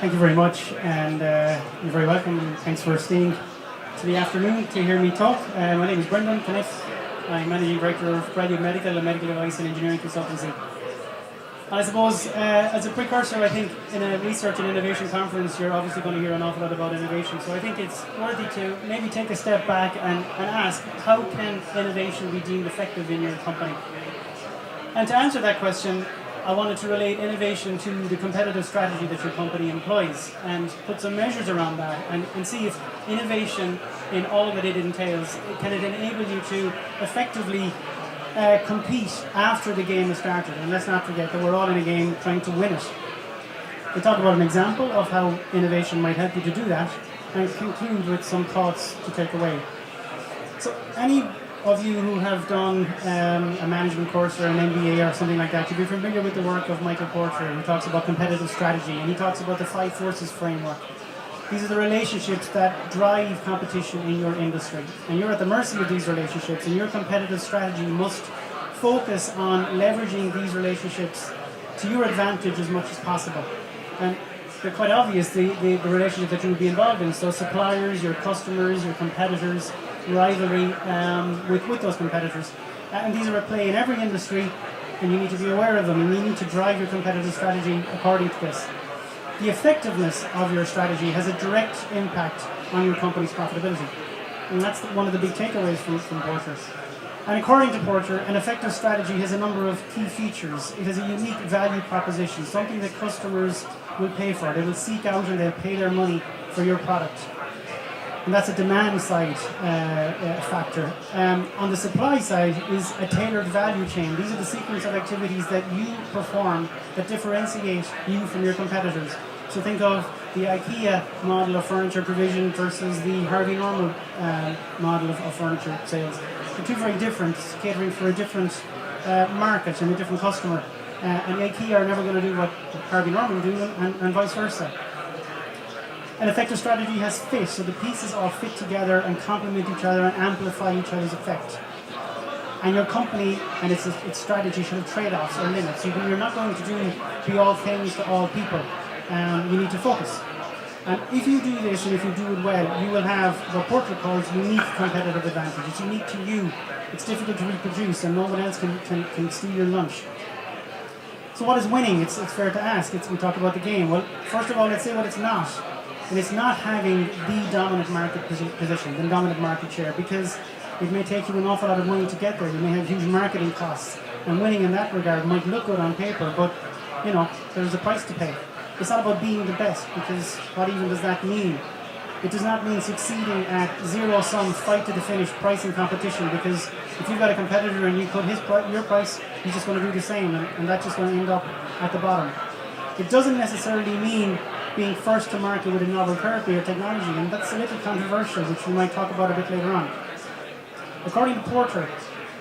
Thank you very much, and you're very welcome. Thanks for staying to the afternoon to hear me talk. My name is Brendan Cunniffee. I'm Managing Director of Prelude Medical, a medical device and engineering consultancy. And I suppose, as a precursor, I think in a research and innovation conference, you're obviously going to hear an awful lot about innovation. So I think it's worthy to maybe take a step back and ask, how can innovation be deemed effective in your company? And to answer that question, I wanted to relate innovation to the competitive strategy that your company employs and put some measures around that and see if innovation in all that it entails, can it enable you to effectively compete after the game has started. And let's not forget that we're all in a game trying to win it. We'll talk about an example of how innovation might help you to do that and conclude with some thoughts to take away. So any of you who have done a management course or an MBA or something like that, you'll be familiar with the work of Michael Porter, who talks about competitive strategy, and he talks about the 5 forces framework. These are the relationships that drive competition in your industry, and you're at the mercy of these relationships, and your competitive strategy must focus on leveraging these relationships to your advantage as much as possible. And they're quite obvious, the relationship that you would be involved in, so suppliers, your customers, your competitors, rivalry with those competitors. And these are at play in every industry, and you need to be aware of them, and you need to drive your competitive strategy according to this. The effectiveness of your strategy has a direct impact on your company's profitability. And that's one of the big takeaways from Porter. And according to Porter, an effective strategy has a number of key features. It has a unique value proposition, something that customers will pay for. They will seek out and they'll pay their money for your product. And that's a demand side factor. On the supply side is a tailored value chain. These are the sequence of activities that you perform that differentiate you from your competitors. So think of the IKEA model of furniture provision versus the Harvey Norman model of furniture sales. They're two very different, catering for a different market and a different customer. And IKEA are never going to do what Harvey Norman do, and vice versa. An effective strategy has fit, so the pieces all fit together and complement each other and amplify each other's effect. And your company and its strategy should have trade-offs or limits. You're not going to be all things to all people. You need to focus. And if you do this and if you do it well, you will have what Porter calls unique competitive advantage. It's unique to you. It's difficult to reproduce, and no one else can steal your lunch. So what is winning? It's fair to ask. We talk about the game. Well, first of all, let's say what it's not. And it's not having the dominant market position, the dominant market share, because it may take you an awful lot of money to get there. You may have huge marketing costs, and winning in that regard might look good on paper, but there's a price to pay. It's not about being the best, because what even does that mean? It does not mean succeeding at zero-sum fight to the finish pricing competition, because if you've got a competitor and you put your price, he's just going to do the same, and that's just going to end up at the bottom. It doesn't necessarily mean being first to market with a novel therapy or technology, and that's a little controversial, which we might talk about a bit later on. According to Porter,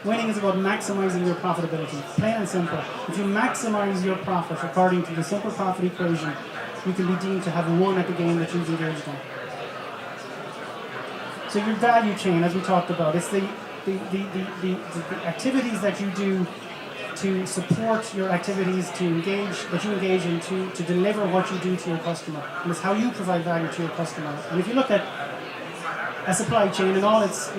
winning is about maximizing your profitability, plain and simple. If you maximize your profit according to the simple profit equation, you can be deemed to have won at the game that you've engaged in. So your value chain, as we talked about, it's the activities that you do to support your activities, that you engage in to deliver what you do to your customer. And it's how you provide value to your customer. And if you look at a supply chain and all its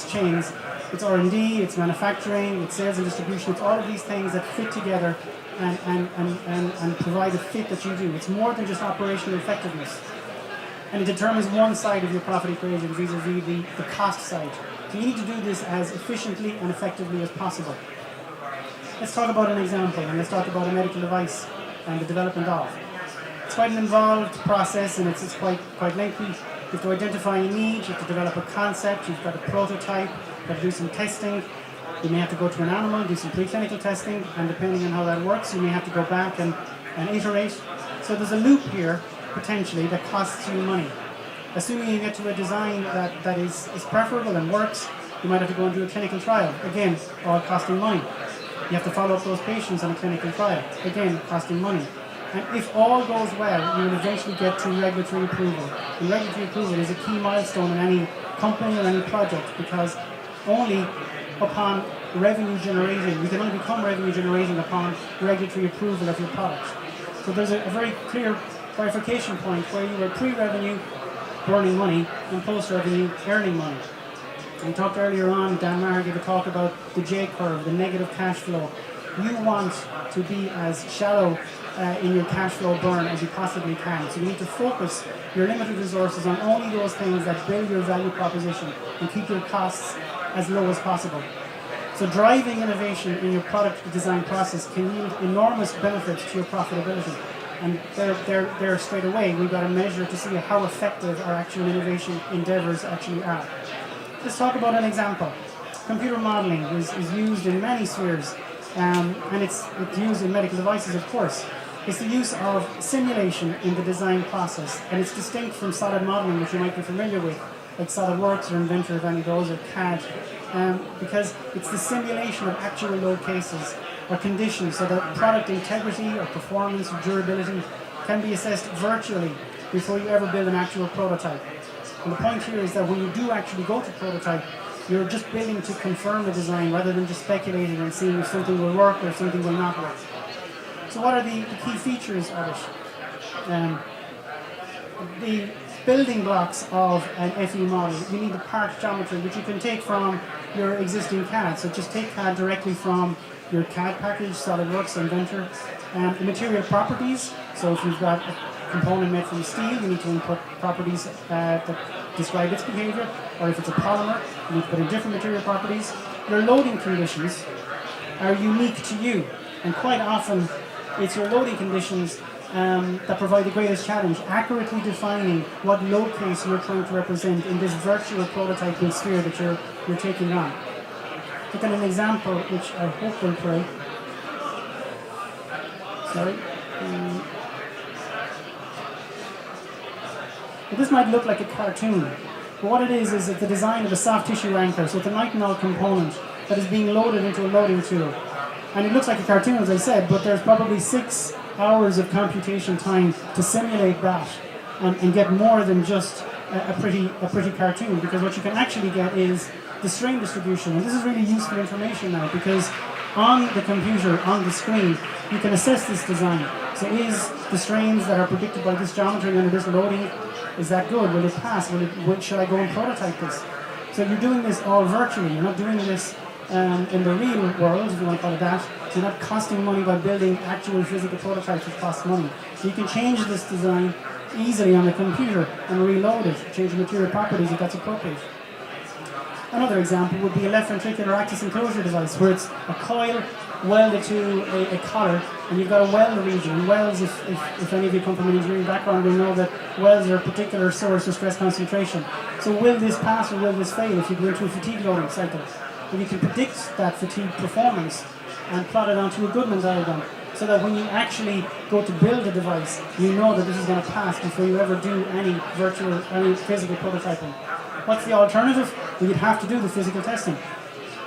chains, it's R&D, it's manufacturing, it's sales and distribution, it's all of these things that fit together and provide the fit that you do. It's more than just operational effectiveness. And it determines one side of your profit equation vis-a-vis the cost side. So you need to do this as efficiently and effectively as possible. Let's talk about an example, and let's talk about a medical device and the development of. It's quite an involved process, and it's quite lengthy. You have to identify a need, you have to develop a concept, you've got a prototype, you've got to do some testing. You may have to go to an animal, do some preclinical testing, and depending on how that works, you may have to go back and iterate. So there's a loop here, potentially, that costs you money. Assuming you get to a design that is preferable and works, you might have to go and do a clinical trial. Again, all costing money. You have to follow up those patients on a clinical trial. Again, costing money. And if all goes well, you will eventually get to regulatory approval. And regulatory approval is a key milestone in any company or any project, because only upon revenue generating, you can only become revenue generating upon regulatory approval of your product. So there's a very clear bifurcation point where you were pre-revenue, burning money, and post-revenue, earning money. We talked earlier on, Dan Maher gave a talk about the J-curve, the negative cash flow. You want to be as shallow in your cash flow burn as you possibly can. So you need to focus your limited resources on only those things that build your value proposition and keep your costs as low as possible. So driving innovation in your product design process can yield enormous benefits to your profitability. And there straight away, we've got to measure to see how effective our actual innovation endeavors actually are. Let's talk about an example. Computer modeling is used in many spheres, and it's used in medical devices, of course. It's the use of simulation in the design process, and it's distinct from solid modeling, which you might be familiar with, like SolidWorks or Inventor, if any of those, or CAD, because it's the simulation of actual load cases or conditions so that product integrity or performance or durability can be assessed virtually before you ever build an actual prototype. And the point here is that when you do actually go to prototype, you're just building to confirm the design rather than just speculating and seeing if something will work or if something will not work. So what are the key features of it? The building blocks of an FE model, you need the part geometry, which you can take from your existing CAD. So just take CAD directly from your CAD package, SolidWorks, Inventor. The material properties, so if you've got a component made from steel, you need to input properties that describe its behavior, or if it's a polymer, you need to put in different material properties. Your loading conditions are unique to you, and quite often it's your loading conditions that provide the greatest challenge, accurately defining what load case you're trying to represent in this virtual prototyping sphere that you're taking on. Look at an example which I hope will play. Sorry. But this might look like a cartoon, but what it is it's the design of a soft tissue anchor, so it's a nitinol component that is being loaded into a loading tool. And it looks like a cartoon, as I said, but there's probably 6 hours of computation time to simulate that and get more than just a pretty cartoon, because what you can actually get is the strain distribution. And this is really useful information now, because on the computer, on the screen, you can assess this design. So is the strains that are predicted by this geometry under this loading, is that good? Will it pass? Should I go and prototype this? So you're doing this all virtually. You're not doing this in the real world, if you want to call it that. So you're not costing money by building actual physical prototypes that cost money. So you can change this design easily on the computer and reload it, change the material properties if that's appropriate. Another example would be a left ventricular access enclosure device, where it's a coil welded to a collar, and you've got a weld region. And welds, if any of you come from an engineering background, will know that welds are a particular source of stress concentration. So will this pass or will this fail if you go into a fatigue loading cycle? And you can predict that fatigue performance and plot it onto a Goodman diagram, so that when you actually go to build a device, you know that this is going to pass before you ever do any physical prototyping. What's the alternative? Well, you'd have to do the physical testing.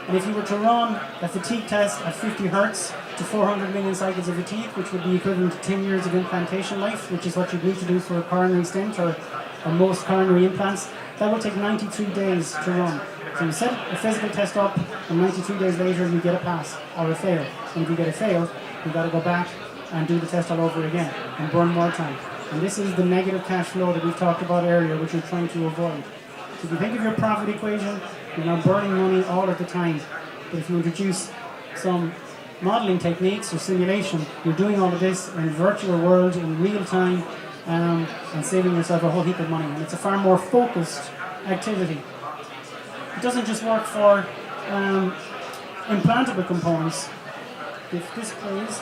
And if you were to run a fatigue test at 50 hertz to 400 million cycles of fatigue, which would be equivalent to 10 years of implantation life, which is what you'd need to do for a coronary stent or most coronary implants, that will take 93 days to run. So you set a physical test up, and 93 days later you get a pass or a fail. And if you get a fail, you've got to go back and do the test all over again and burn more time. And this is the negative cash flow that we've talked about earlier, which you're trying to avoid. So if you think of your profit equation, you're now burning money all of the time. But if you introduce some modeling techniques or simulation, you're doing all of this in a virtual world, in real time, and saving yourself a whole heap of money. And it's a far more focused activity. It doesn't just work for implantable components. If this plays,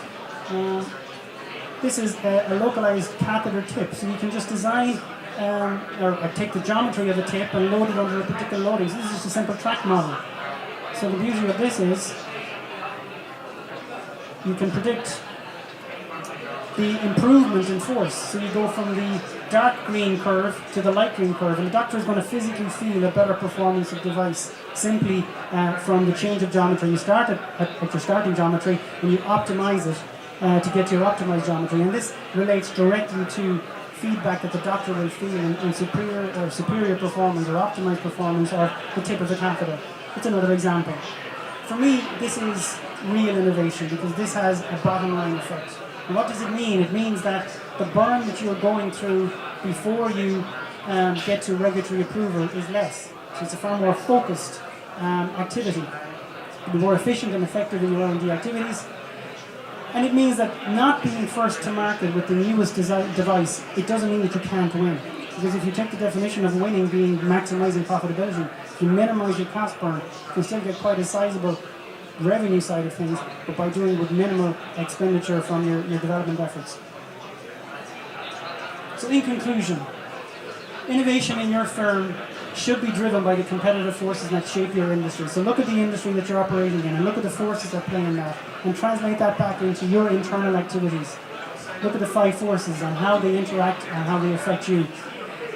this is a localized catheter tip, so you can just design or take the geometry of the tip and load it under a particular loading. So this is just a simple track model. So the beauty of this is you can predict the improvement in force. So you go from the dark green curve to the light green curve, and the doctor is going to physically feel a better performance of the device simply from the change of geometry. You start at your starting geometry and you optimize it to get to your optimized geometry, and this relates directly to feedback that the doctor will feel in superior performance or optimized performance of the tip of the catheter. It's another example. For me, this is real innovation because this has a bottom line effect. And what does it mean? It means that the burn that you're going through before you get to regulatory approval is less. So it's a far more focused activity. You'll be more efficient and effective in your R&D activities. And it means that not being first to market with the newest device, it doesn't mean that you can't win. Because if you take the definition of winning being maximizing profitability, if you minimize your cost burn, you can still get quite a sizable revenue side of things, but by doing it with minimal expenditure from your development efforts. So in conclusion, innovation in your firm should be driven by the competitive forces that shape your industry. So look at the industry that you're operating in and look at the forces that play in that and translate that back into your internal activities. Look at the 5 forces and how they interact and how they affect you.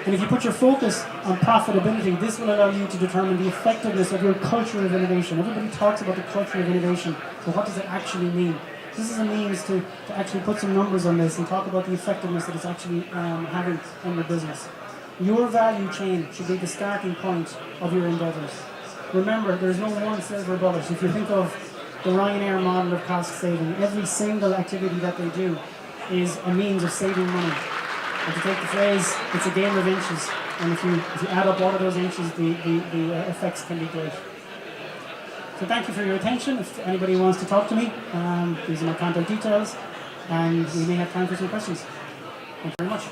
And if you put your focus on profitability, this will allow you to determine the effectiveness of your culture of innovation. Everybody talks about the culture of innovation, but what does it actually mean? This is a means to actually put some numbers on this and talk about the effectiveness that it's actually having in your business. Your value chain should be the starting point of your endeavours. Remember, there's no one silver bullet. If you think of the Ryanair model of cost saving, every single activity that they do is a means of saving money. And to take the phrase, it's a game of inches. And if you add up all of those inches, the effects can be great. So thank you for your attention. If anybody wants to talk to me, these are my contact details. And we may have time for some questions. Thank you very much.